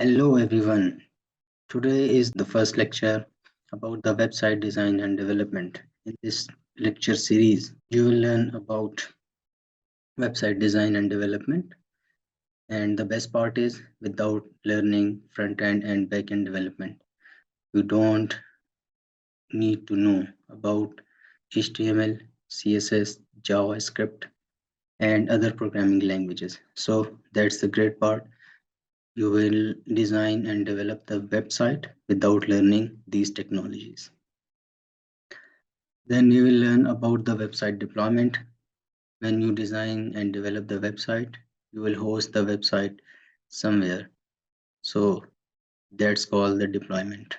Hello everyone. Today is the first lecture about the website design and development. In this lecture series, you will learn about website design and development. And the best part is without learning front end and back end development, you don't need to know about HTML, CSS, JavaScript, and other programming languages. So that's the great part. You will design and develop the website without learning these technologies. Then you will learn about the website deployment. When you design and develop the website, you will host the website somewhere. So that's called the deployment.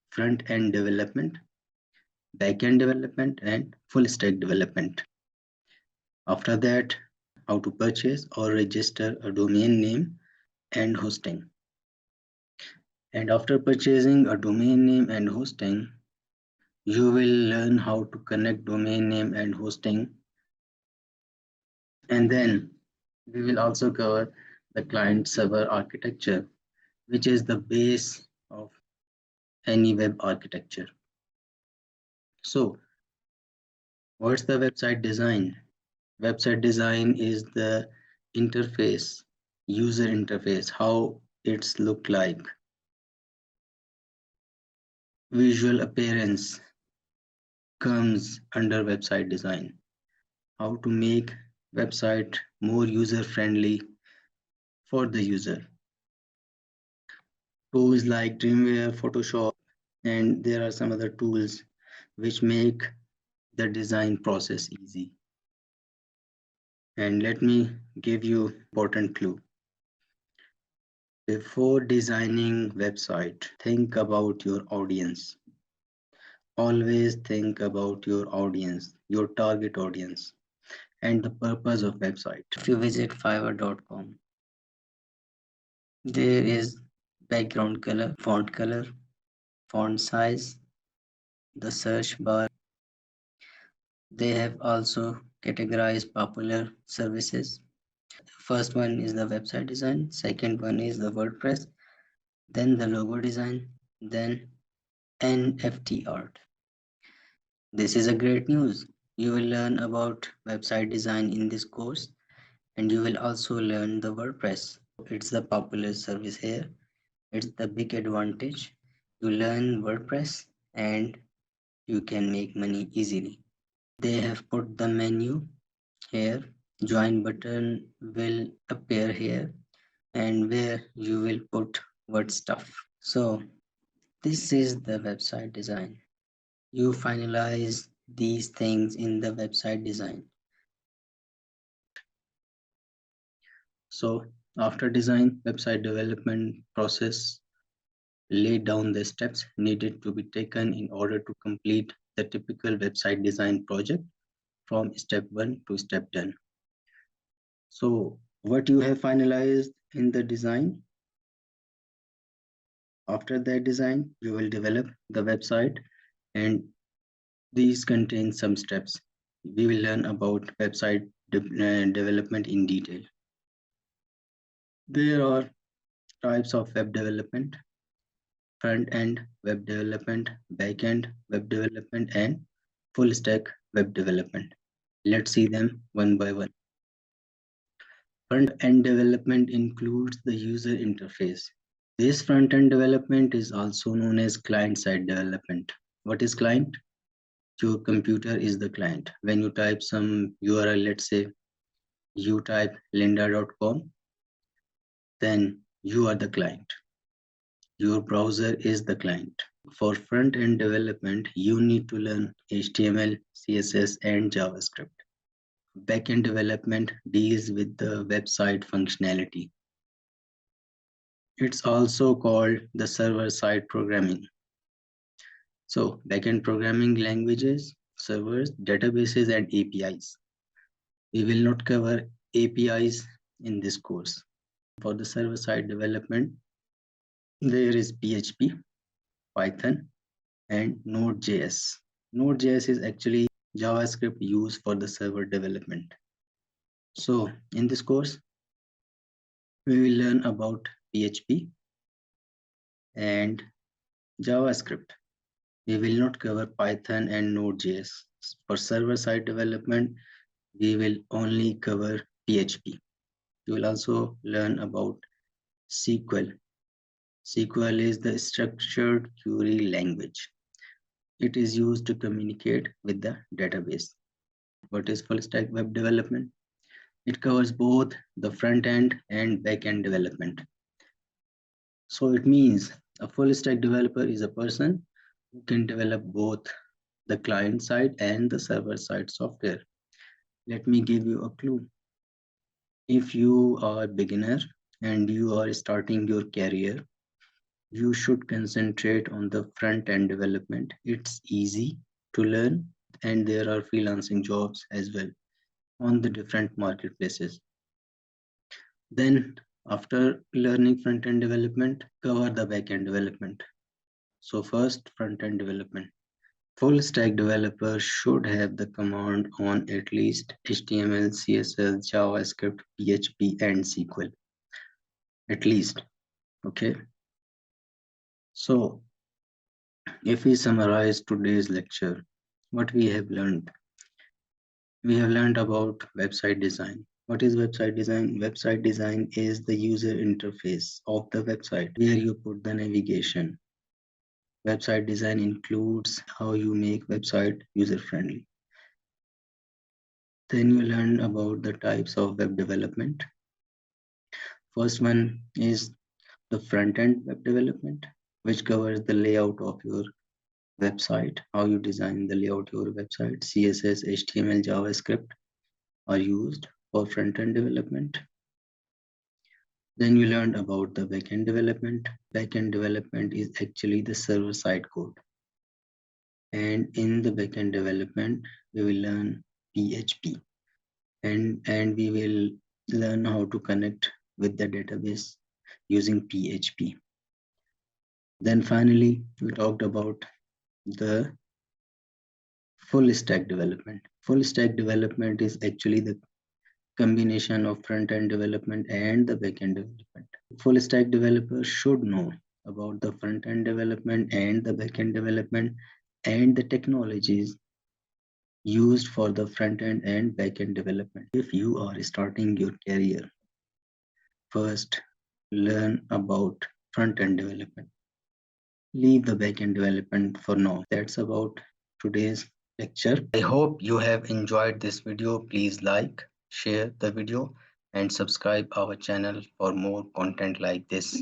Front end development, back end development, and full stack development. After that, how to purchase or register a domain name and hosting. And after purchasing a domain name and hosting, you will learn how to connect domain name and hosting. And then we will also cover the client server architecture, which is the base of any web architecture. So what's the website design? Website design is the interface, user interface, how it's look like, visual appearance comes under website design, how to make website more user friendly for the user. Tools like Dreamweaver, Photoshop, and there are some other tools which make the design process easy. And let me give you important clue. Before designing website, think about your audience. Always think about your audience, your target audience, and the purpose of website. If you visit fiverr.com, there is background color, font size, the search bar. They have also categorized popular services. First one is the website design, second one is the WordPress, then the logo design, then NFT art. This is a great news. You will learn about website design in this course, and you will also learn the WordPress. It's the popular service here. It's the big advantage. You learn WordPress and you can make money easily. They have put the menu here. Join button will appear here, and where you will put what stuff. So this is the website design. You finalize these things in the website design. So after design, website development process laid down the steps needed to be taken in order to complete the typical website design project from step 1 to step 10. So what you have finalized in the design, after that design, you will develop the website, and these contain some steps. We will learn about website development in detail. There are types of web development: front-end web development, back-end web development, and full-stack web development. Let's see them one by one. Front-end development includes the user interface. This front-end development is also known as client-side development. What is client? Your computer is the client. When you type some URL, let's say you type lynda.com, then you are the client. Your browser is the client. For front-end development, you need to learn HTML, CSS, and JavaScript. Back-end development deals with the website functionality. It's also called the server-side programming. So back-end programming languages, servers, databases, and APIs. We will not cover APIs in this course. For the server-side development, there is PHP, Python, and Node.js. Node.js is actually JavaScript used for the server development. So in this course, we will learn about PHP, and JavaScript. We will not cover Python and Node.js. For server-side development, we will only cover PHP. You will also learn about SQL. SQL is the structured query language. It is used to communicate with the database. What is full stack web development? It covers both the front end and back end development. So it means a full stack developer is a person who can develop both the client side and the server side software. Let me give you a clue. If you are a beginner and you are starting your career, you should concentrate on the front end development. It's easy to learn and there are freelancing jobs as well on the different marketplaces. Then after learning front end development, cover the back end development. So first, front end development. Full stack developer should have the command on at least HTML, CSS, JavaScript, PHP, and SQL. At least, okay? So if we summarize today's lecture, what we have learned? We have learned about website design. What is website design? Website design is the user interface of the website where you put the navigation. Website design includes how you make website user-friendly. Then you learn about the types of web development. First one is the front-end web development, which covers the layout of your website, how you design the layout of your website. CSS, HTML, JavaScript are used for front-end development. Then you learned about the back-end development. Back-end development is actually the server-side code. And in the back-end development, we will learn PHP. And we will learn how to connect with the database using PHP. Then finally, we talked about the full stack development. Full stack development is actually the combination of front-end development and the back-end development. Full stack developer should know about the front-end development and the back-end development and the technologies used for the front-end and back-end development. If you are starting your career, first learn about front-end development. Leave the back-end development for now. That's about today's lecture. I hope you have enjoyed this video. Please like, share the video and subscribe our channel for more content like this.